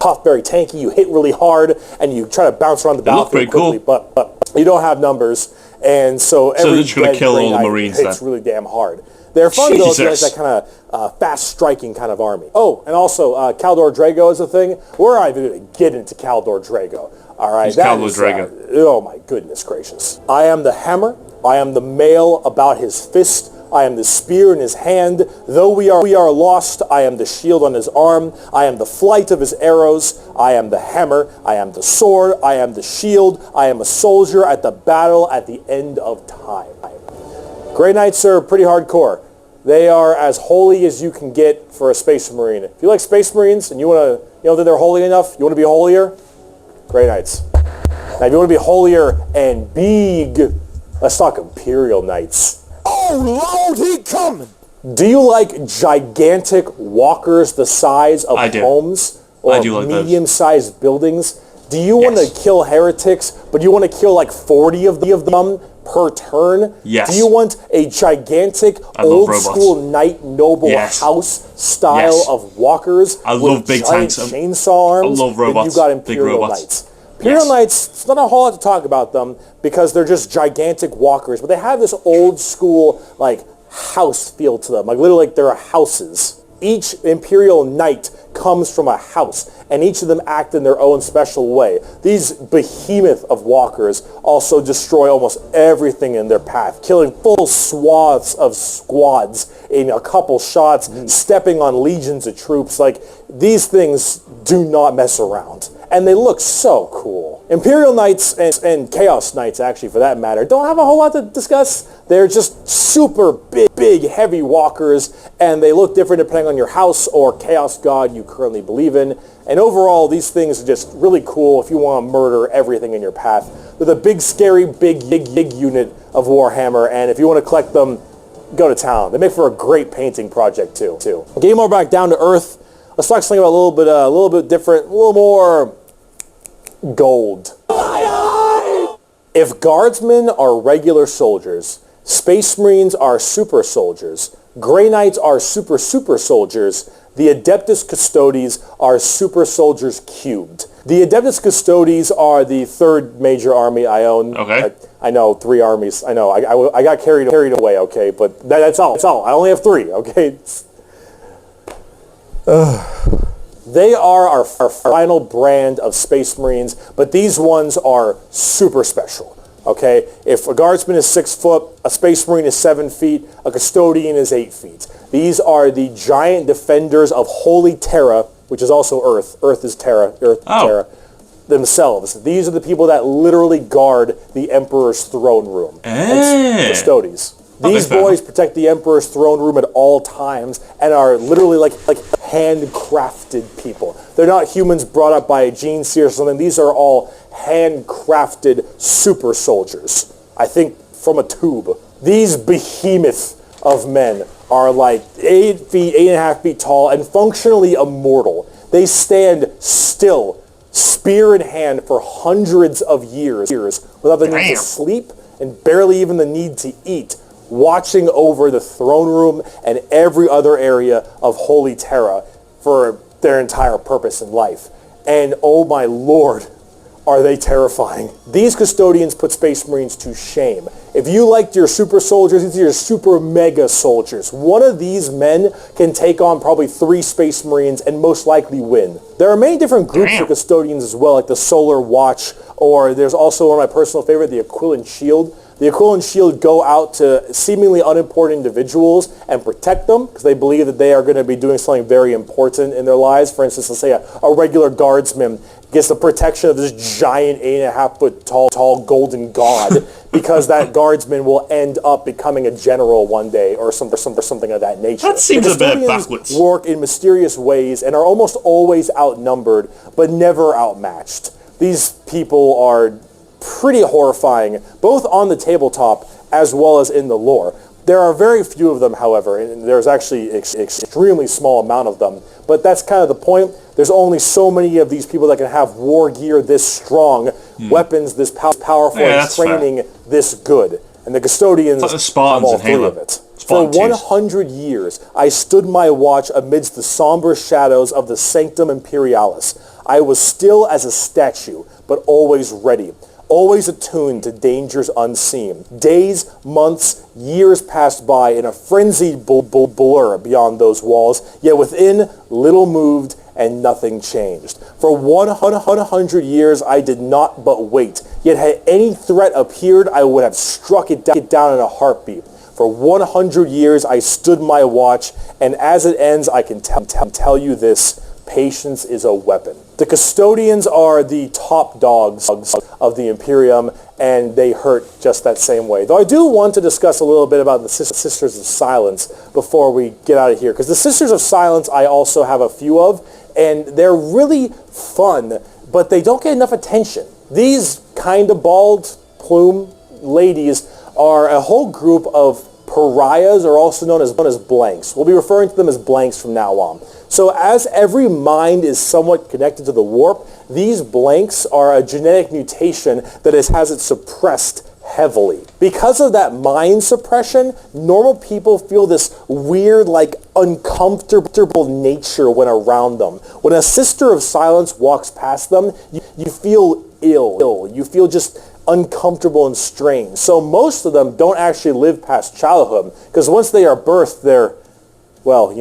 [SPEAKER 2] tough, very tanky, you hit really hard, and you try to bounce around the battlefield quickly,
[SPEAKER 1] cool.
[SPEAKER 2] but you don't have numbers, and so
[SPEAKER 1] they're just going to kill all the Marines
[SPEAKER 2] hits really damn hard. They're fun though if you like that kind of fast striking kind of army. Oh, and also Caldor Drago is a thing. We're not even going to get into Caldor Drago. All right,
[SPEAKER 1] Caldor Drago.
[SPEAKER 2] Oh my goodness gracious! I am the hammer. I am the mail about his fist. I am the spear in his hand. Though we are lost, I am the shield on his arm. I am the flight of his arrows. I am the hammer. I am the sword. I am the shield. I am a soldier at the battle at the end of time. Grey Knights are pretty hardcore. They are as holy as you can get for a Space Marine. If you like Space Marines and you want to, think they're holy enough, you want to be holier, Grey Knights. Now, if you want to be holier and big, let's talk Imperial Knights.
[SPEAKER 3] Oh, Lord, he coming!
[SPEAKER 2] Do you like gigantic walkers the size of homes? Or
[SPEAKER 1] like
[SPEAKER 2] medium-sized buildings? Do you want to kill heretics, but you want to kill like 40 of them per turn?
[SPEAKER 1] Yes.
[SPEAKER 2] Do you want a gigantic, old-school knight noble house style of walkers
[SPEAKER 1] I love
[SPEAKER 2] with
[SPEAKER 1] big
[SPEAKER 2] giant
[SPEAKER 1] tanks.
[SPEAKER 2] chainsaw arms?
[SPEAKER 1] I love robots.
[SPEAKER 2] You got Imperial Knights. Imperial Knights, it's not a whole lot to talk about them because they're just gigantic walkers, but they have this old school like house feel to them, like literally like they're houses. Each Imperial Knight comes from a house, and each of them act in their own special way. These behemoth of walkers also destroy almost everything in their path, killing full swaths of squads in a couple shots, stepping on legions of troops. Like, these things do not mess around. And they look so cool. Imperial Knights and Chaos Knights, actually, for that matter, don't have a whole lot to discuss. They're just super big, heavy walkers, and they look different depending on your house or Chaos God you currently believe in. And overall, these things are just really cool if you want to murder everything in your path. They're the big, scary, big unit of Warhammer, and if you want to collect them, go to town. They make for a great painting project, too. Getting more back down to earth, let's talk something about a little bit different, a little more gold. If guardsmen are regular soldiers, Space Marines are super soldiers, Grey Knights are super soldiers, the Adeptus Custodes are super soldiers cubed. The Adeptus Custodes are the third major army I own.
[SPEAKER 1] Okay.
[SPEAKER 2] I know, 3 armies. I know, I got carried away, okay, but that's all. I only have 3, okay? They are our final brand of Space Marines, but these ones are super special, okay? If a guardsman is 6 foot, a Space Marine is 7 feet, a custodian is 8 feet. These are the giant defenders of Holy Terra, which is also Earth. Earth is Terra, Terra, themselves. These are the people that literally guard the Emperor's throne room. Hence, custodies. These boys protect the Emperor's throne room at all times and are literally like handcrafted people. They're not humans brought up by a gene seer or something. These are all handcrafted super soldiers. I think from a tube. These behemoth of men are like 8 feet, 8.5 feet tall and functionally immortal. They stand still, spear in hand for hundreds of years without the need to sleep and barely even the need to eat, watching over the throne room and every other area of Holy Terra for their entire purpose in life. And oh my lord, are they terrifying. These custodians put Space Marines to shame. If you liked your super soldiers, these are your super mega soldiers. One of these men can take on probably 3 Space Marines and most likely win. There are many different groups of custodians as well, like the Solar Watch, or there's also one of my personal favorite, the Aquilon Shield. The Aquilon Shield go out to seemingly unimportant individuals and protect them because they believe that they are going to be doing something very important in their lives. For instance, let's say a regular guardsman gets the protection of this giant 8.5 foot tall golden god because that guardsman will end up becoming a general one day or something of that nature.
[SPEAKER 1] That seems a bit backwards.
[SPEAKER 2] Work in mysterious ways and are almost always outnumbered but never outmatched. These people are pretty horrifying, both on the tabletop as well as in the lore. There are very few of them, however, and there's actually an extremely small amount of them, but that's kind of the point. There's only so many of these people that can have war gear this strong, weapons this powerful, and training this good. And the custodians
[SPEAKER 1] like the Spartans
[SPEAKER 2] have all 3 of it. For 100 years, I stood my watch amidst the somber shadows of the Sanctum Imperialis. I was still as a statue, but always ready. Always attuned to dangers unseen. Days, months, years passed by in a frenzied blur beyond those walls, yet within little moved and nothing changed. For 100 years I did not but wait, yet had any threat appeared I would have struck it down in a heartbeat. For 100 years I stood my watch, and as it ends I can tell you this: patience is a weapon. The custodians are the top dogs of the Imperium, and they hurt just that same way. Though I do want to discuss a little bit about the Sisters of Silence before we get out of here, because the Sisters of Silence I also have a few of, and they're really fun, but they don't get enough attention. These kind of bald plume ladies are a whole group of pariahs, or also known as blanks. We'll be referring to them as blanks from now on. So as every mind is somewhat connected to the warp, these blanks are a genetic mutation that has it suppressed heavily. Because of that mind suppression, normal people feel this weird, like, uncomfortable nature when around them. When a Sister of Silence walks past them, you feel ill. You feel just uncomfortable and strange. So most of them don't actually live past childhood, because once they are birthed, they're, well,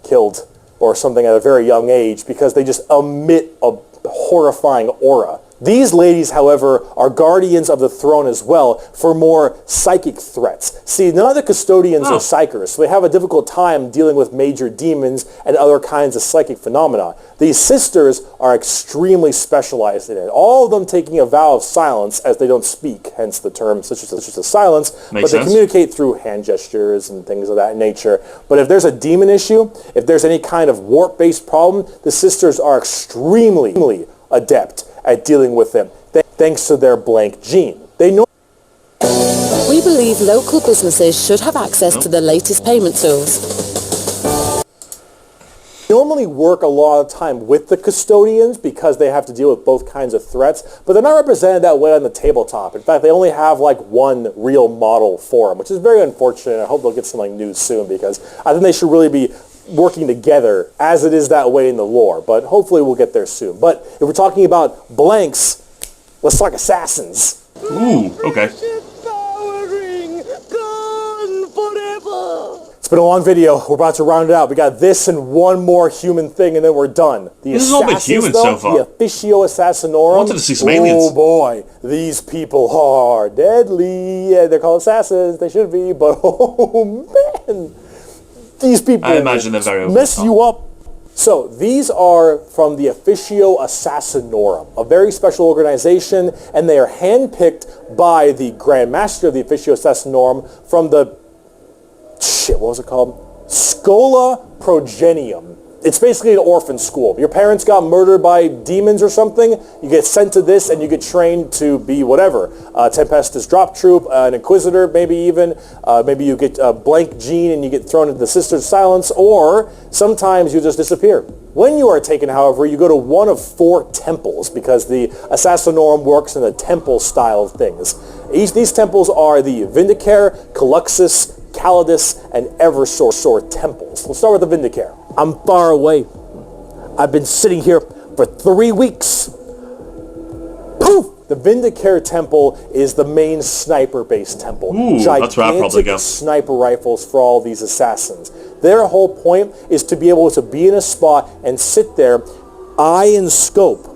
[SPEAKER 2] killed or something at a very young age, because they just emit a horrifying aura. These ladies, however, are guardians of the throne as well for more psychic threats. See, none of the custodians are psychers, so they have a difficult time dealing with major demons and other kinds of psychic phenomena. These sisters are extremely specialized in it, all of them taking a vow of silence as they don't speak, hence the term Sisters of Silence, but they communicate through hand gestures and things of that nature. But if there's a demon issue, if there's any kind of warp-based problem, the sisters are extremely adept at dealing with them, thanks to their blank gene. They know.
[SPEAKER 8] We believe local businesses should have access to the latest payment tools.
[SPEAKER 2] Normally work a lot of time with the custodians because they have to deal with both kinds of threats, but they're not represented that way on the tabletop. In fact, they only have like one real model for them, which is very unfortunate. I hope they'll get something new soon, because I think they should really be working together as it is that way in the lore, but hopefully we'll get there soon. But if we're talking about blanks, let's talk assassins.
[SPEAKER 1] Ooh, okay.
[SPEAKER 2] It's been a long video. We're about to round it out. We got this and one more human thing, and then we're done.
[SPEAKER 1] This has all been human so far.
[SPEAKER 2] The Officio Assassinorum.
[SPEAKER 1] I wanted to see some aliens.
[SPEAKER 2] Oh boy, these people are deadly. Yeah, they're called assassins. They should be, but oh man. These people
[SPEAKER 1] I imagine they're very
[SPEAKER 2] mess you up. So these are from the Officio Assassinorum, a very special organization, and they are handpicked by the Grand Master of the Officio Assassinorum from the, what was it called? Schola Progenium. It's basically an orphan school. Your parents got murdered by demons or something, you get sent to this and you get trained to be whatever. Tempestus Drop Troop, an Inquisitor maybe even. Maybe you get a blank gene and you get thrown into the Sisters of Silence, or sometimes you just disappear. When you are taken, however, you go to one of 4 temples, because the Assassinorum works in the temple style of things. These temples are the Vindicare, Caluxus, Calidus, and Eversor temples. We'll start with the Vindicare. I'm far away. I've been sitting here for 3 weeks. Poof! The Vindicare Temple is the main sniper-based temple.
[SPEAKER 1] Ooh, that's where I'd probably go.
[SPEAKER 2] Sniper rifles for all these assassins. Their whole point is to be able to be in a spot and sit there, eye and scope,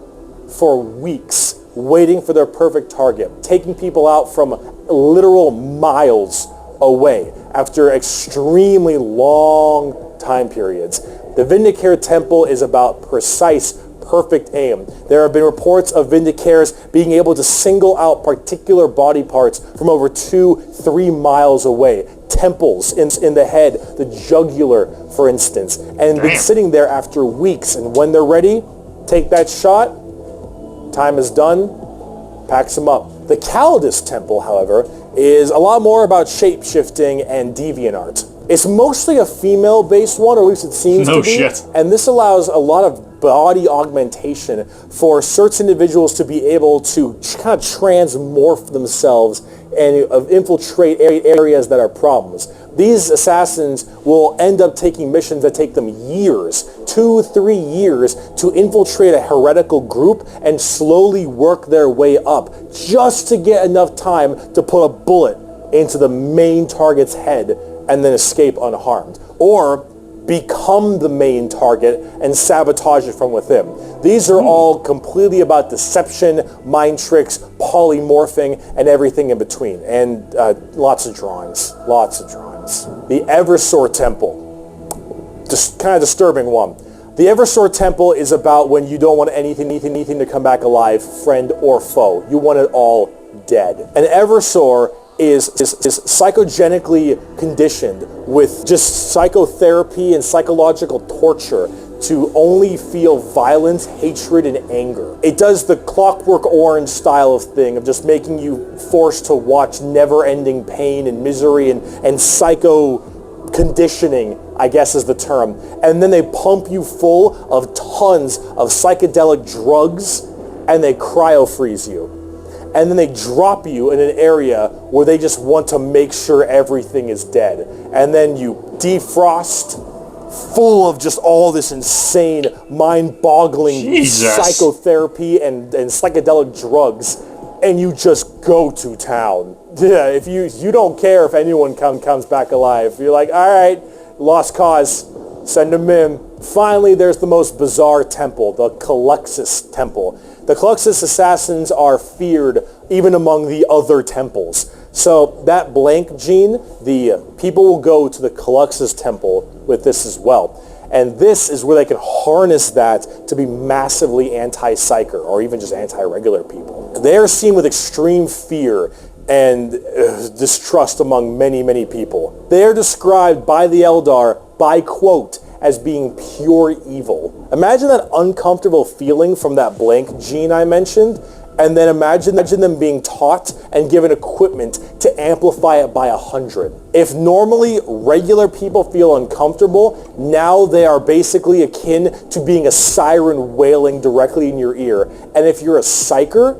[SPEAKER 2] for weeks, waiting for their perfect target, taking people out from literal miles away after extremely long time periods. The Vindicare Temple is about precise, perfect aim. There have been reports of Vindicares being able to single out particular body parts from over 2-3 miles away. Temples in the head, the jugular, for instance, and been sitting there after weeks. And when they're ready, take that shot, time is done, packs them up. The Calidus Temple, however, is a lot more about shape-shifting and deviant art. It's mostly a female-based one, or at least it seems to be.
[SPEAKER 1] Shit.
[SPEAKER 2] And this allows a lot of body augmentation for certain individuals to be able to kind of transmorph themselves and infiltrate areas that are problems. These assassins will end up taking missions that take them years, 2-3 years, to infiltrate a heretical group and slowly work their way up just to get enough time to put a bullet into the main target's head and then escape unharmed. Or become the main target and sabotage it from within. These are all completely about deception, mind tricks, polymorphing, and everything in between. And lots of drawings. The Eversor Temple. Just kind of disturbing one. The Eversor Temple is about when you don't want anything to come back alive, friend or foe. You want it all dead. And Eversor is psychogenically conditioned with just psychotherapy and psychological torture to only feel violence, hatred, and anger. It does the Clockwork Orange style of thing of just making you forced to watch never-ending pain and misery and psycho conditioning, I guess is the term. And then they pump you full of tons of psychedelic drugs and they cryo-freeze you. And then they drop you in an area where they just want to make sure everything is dead. And then you defrost, full of just all this insane, mind-boggling psychotherapy and psychedelic drugs, and you just go to town. Yeah, if you don't care if anyone comes back alive. You're like, all right, lost cause, send them in. Finally, there's the most bizarre temple, the Caluxus Temple. The Caluxus assassins are feared even among the other temples. So that blank gene, the people will go to the Caluxus Temple with this as well. And this is where they can harness that to be massively anti-psyker or even just anti-regular people. They are seen with extreme fear and distrust among many, many people. They are described by the Eldar by quote as being pure evil. Imagine that uncomfortable feeling from that blank gene I mentioned, and then imagine them being taught and given equipment to amplify it by 100. If normally regular people feel uncomfortable, now they are basically akin to being a siren wailing directly in your ear. And if you're a psyker,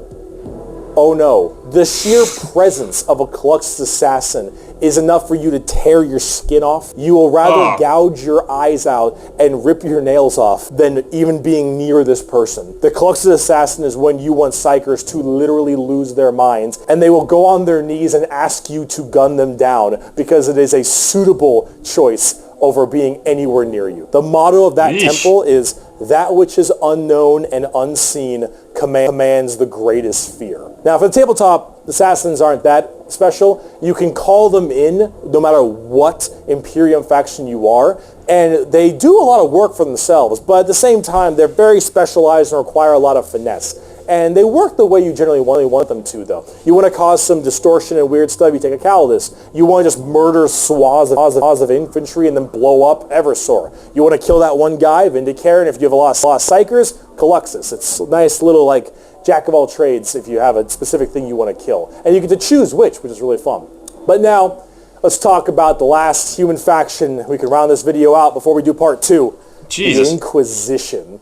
[SPEAKER 2] oh no, the sheer presence of a Caluxus assassin is enough for you to tear your skin off. You will rather gouge your eyes out and rip your nails off than even being near this person. The Caluxus assassin is when you want psychers to literally lose their minds, and they will go on their knees and ask you to gun them down because it is a suitable choice over being anywhere near you. The motto of that temple is, that which is unknown and unseen commands the greatest fear. Now, for the tabletop, assassins aren't that special. You can call them in no matter what Imperium faction you are, and they do a lot of work for themselves, but at the same time, they're very specialized and require a lot of finesse. And they work the way you generally want them to, though. You want to cause some distortion and weird stuff, you take a Calidus. You want to just murder swaths of infantry and then blow up Eversor. You want to kill that one guy, Vindicare, and if you have a lot of psychers, Caluxus. It's a nice little, like, jack of all trades if you have a specific thing you want to kill. And you get to choose which is really fun. But now, let's talk about the last human faction. We can round this video out before we do part 2.
[SPEAKER 1] Jesus.
[SPEAKER 2] The Inquisition.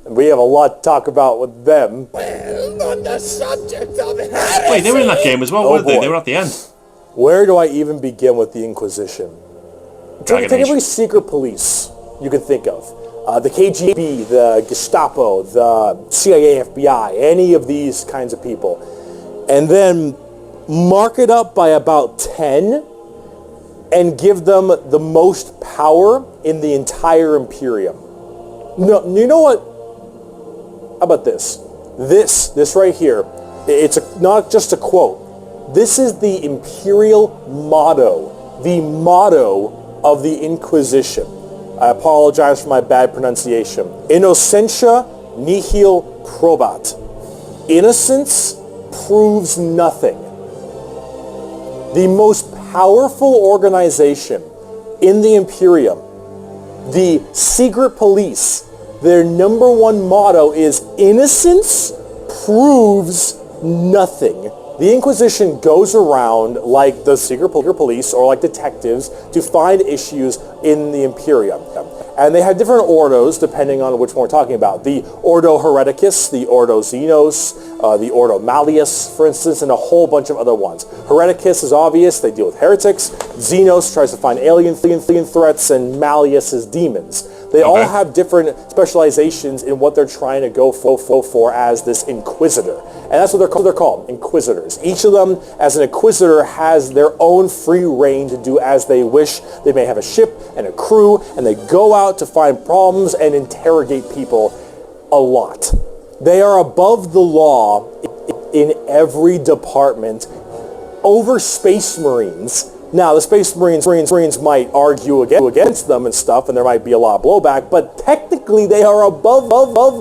[SPEAKER 2] And we have a lot to talk about with them.
[SPEAKER 3] On the subject of
[SPEAKER 1] Wait, they were in that game as well, weren't they? They were at the end.
[SPEAKER 2] Where do I even begin with the Inquisition? Take every secret police you can think of. the KGB, the Gestapo, the CIA, FBI, any of these kinds of people. And then mark it up by about 10 and give them the most power in the entire Imperium. No, you know what? How about this? This right here, it's not just a quote. This is the Imperial motto, the motto of the Inquisition. I apologize for my bad pronunciation. Innocentia nihil probat. Innocence proves nothing. The most powerful organization in the Imperium, the secret police, their number one motto is innocence proves nothing. The Inquisition goes around like the secret police or like detectives to find issues in the Imperium. And they have different ordos depending on which one we're talking about. The Ordo Hereticus, the Ordo Xenos, the Ordo Malleus, for instance, and a whole bunch of other ones. Hereticus is obvious, they deal with heretics. Xenos tries to find alien threats, and Malleus is demons. They all have different specializations in what they're trying to go for as this Inquisitor. And that's what they're called, Inquisitors. Each of them, as an Inquisitor, has their own free reign to do as they wish. They may have a ship and a crew, and they go out to find problems and interrogate people a lot. They are above the law in every department over Space Marines. Now, the Space Marines might argue against them and stuff, and there might be a lot of blowback, but technically they are above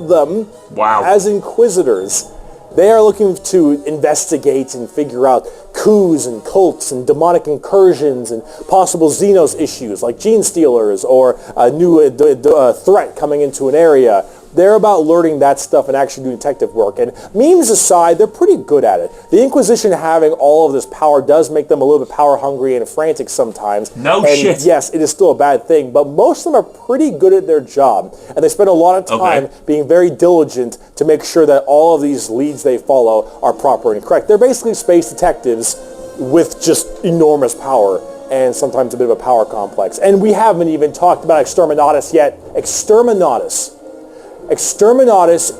[SPEAKER 2] them as Inquisitors. They are looking to investigate and figure out coups and cults and demonic incursions and possible Xenos issues like gene stealers or a new threat coming into an area. They're about learning that stuff and actually doing detective work. And memes aside, they're pretty good at it. The Inquisition having all of this power does make them a little bit power hungry and frantic sometimes.
[SPEAKER 1] No shit.
[SPEAKER 2] Yes, it is still a bad thing, but most of them are pretty good at their job. And they spend a lot of time being very diligent to make sure that all of these leads they follow are proper and correct. They're basically space detectives with just enormous power and sometimes a bit of a power complex. And we haven't even talked about Exterminatus yet. Exterminatus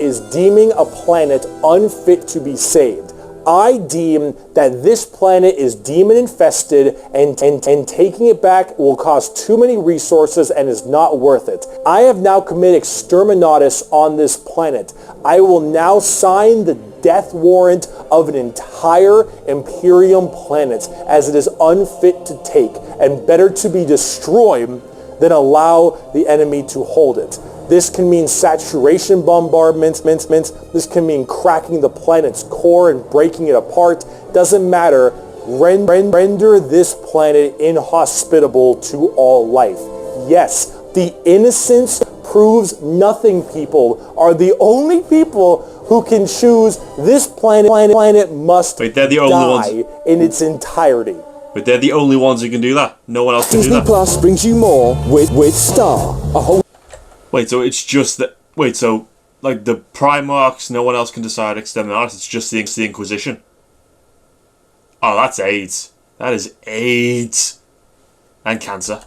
[SPEAKER 2] is deeming a planet unfit to be saved. I deem that this planet is demon infested and taking it back will cost too many resources and is not worth it. I have now committed Exterminatus on this planet. I will now sign the death warrant of an entire Imperium planet as it is unfit to take and better to be destroyed than allow the enemy to hold it. This can mean saturation bombardments. This can mean cracking the planet's core and breaking it apart. Doesn't matter. Render this planet inhospitable to all life. Yes, the innocence proves nothing people are the only people who can choose this planet must die in its entirety.
[SPEAKER 1] But they're the only ones who can do that. No one else can do
[SPEAKER 3] Disney
[SPEAKER 1] that.
[SPEAKER 3] Plus brings you more with Star. A whole
[SPEAKER 1] Wait, so it's just that... Wait, so, like, the Primarchs, no one else can decide Exterminatus, it's just the Inquisition? Oh, that's AIDS. That is AIDS. And cancer.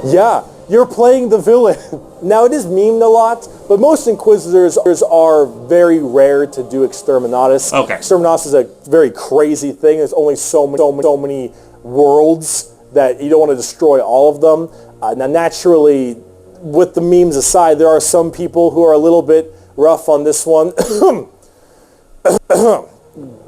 [SPEAKER 2] Yeah, you're playing the villain. Now, it is memed a lot, but most Inquisitors are very rare to do Exterminatus.
[SPEAKER 1] Okay.
[SPEAKER 2] Exterminatus is a very crazy thing. There's only so many worlds that you don't want to destroy all of them. Now, naturally, with the memes aside, there are some people who are a little bit rough on this one.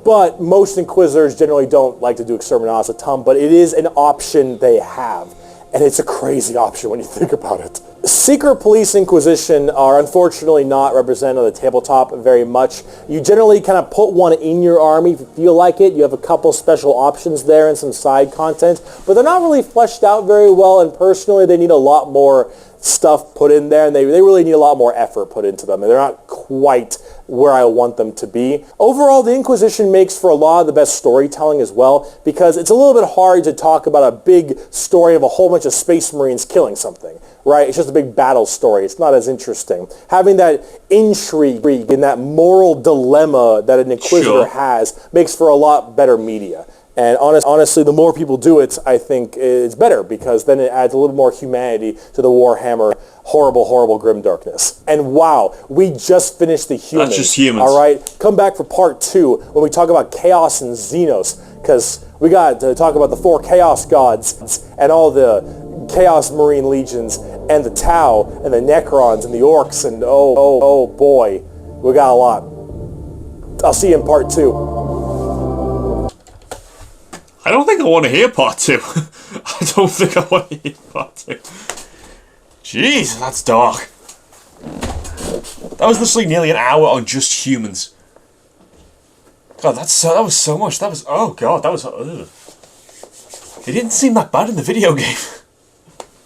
[SPEAKER 2] But most Inquisitors generally don't like to do Exterminatus a ton, but it is an option they have. And it's a crazy option when you think about it. Secret Police Inquisition are unfortunately not represented on the tabletop very much. You generally kind of put one in your army if you feel like it. You have a couple special options there and some side content, but they're not really fleshed out very well, and personally they need a lot more stuff put in there, and they really need a lot more effort put into them, and they're not quite where I want them to be. Overall, the Inquisition makes for a lot of the best storytelling as well, because it's a little bit hard to talk about a big story of a whole bunch of Space Marines killing something, right? It's just a big battle story. It's not as interesting. Having that intrigue and that moral dilemma that an Inquisitor has makes for a lot better media. And honestly, the more people do it, I think it's better, because then it adds a little more humanity to the Warhammer horrible, horrible grimdarkness. And wow, we just finished the humans.
[SPEAKER 1] That's just humans.
[SPEAKER 2] All right, come back for part 2 when we talk about Chaos and Xenos, because we got to talk about the 4 Chaos Gods and all the Chaos Marine Legions and the Tau and the Necrons and the Orcs, and oh boy, we got a lot. I'll see you in part 2.
[SPEAKER 1] I don't think I want to hear part 2. I don't think I want to hear part 2. Jeez, that's dark. That was literally nearly an hour on just humans. God, that was so much. That was, oh god, that was, ugh. It didn't seem that bad in the video game.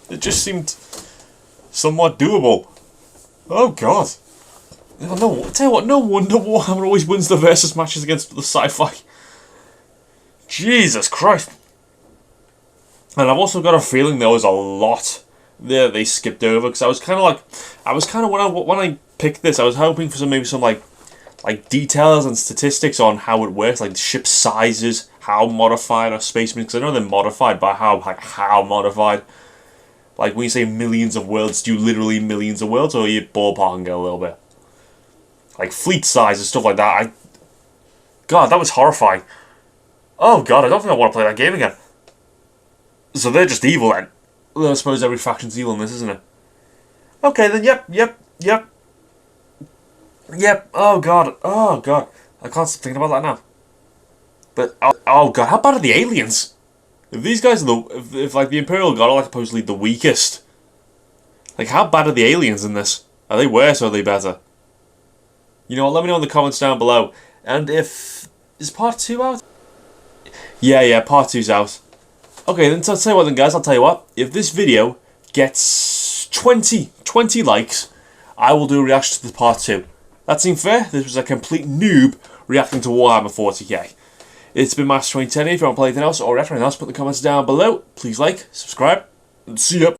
[SPEAKER 1] It just seemed somewhat doable. Oh god. No, tell you what, no wonder Warhammer always wins the versus matches against the sci-fi. Jesus Christ. And I've also got a feeling there was a lot there they skipped over, because I was kind of when I picked this, I was hoping for maybe some like details and statistics on how it works, like ship sizes, how modified are spacemen, because I know they're modified, but how modified? Like when you say millions of worlds, do you literally millions of worlds, or are you ballparking it a little bit? Like fleet size and stuff like that. God, that was horrifying. Oh god, I don't think I want to play that game again. So they're just evil then. Well, I suppose every faction's evil in this, isn't it? Okay then, yep. Oh god. I can't stop thinking about that now. But, oh god, how bad are the aliens? If these guys are if like the Imperial God are like supposedly the weakest, like how bad are the aliens in this? Are they worse or are they better? You know what, let me know in the comments down below. And is part 2 out? Yeah, part 2's out. Okay, then I'll tell you what then, guys, I'll tell you what. If this video gets 20 likes, I will do a reaction to the part 2. That seemed fair. This was a complete noob reacting to Warhammer 40k. It's been Master 2010. If you want to play anything else or react to anything else, put the comments down below. Please like, subscribe, and see ya.